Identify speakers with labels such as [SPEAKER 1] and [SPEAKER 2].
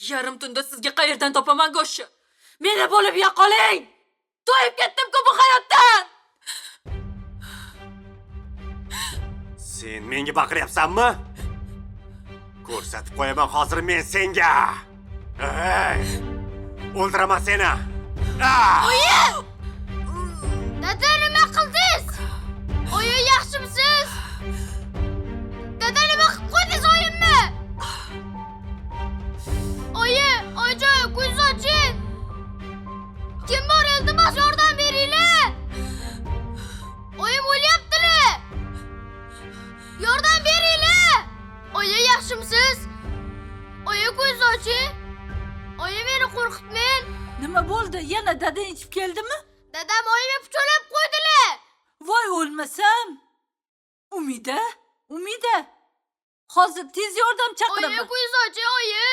[SPEAKER 1] Yarim tunda sizga qayerdan topaman go'shtni? Meni bo'lib yo'qoling. To'yib ketdim-ku bu hayotdan.
[SPEAKER 2] Sen menga baqiryapsanmi? Ko'rsatib qo'yaman hozir men senga. Ey! O'ldiraman seni.
[SPEAKER 3] Oyi! Dada nima qildingiz? Oyi, yaxshimisiz? Dada nima qilib qo'ydingiz oyimni? Oyi, oyijon, ko'z oching. Kim bor, iltimos yordam beringlar. Oyim o'lyaptilar. Yordam beringlar. Oyi, yaxshimisiz? Oyi, ko'z oching. Oyi, meni qo'rqitmang.
[SPEAKER 4] Nima bo'ldi? Yana dadang ichib keldimi?
[SPEAKER 3] Dadam oyimni pucholab qo'ydilar.
[SPEAKER 4] Voy o'lmasam. Umida. Hozir tez yordam
[SPEAKER 3] Oyi,
[SPEAKER 4] chaqiraman.
[SPEAKER 3] ko'z oching, oyi.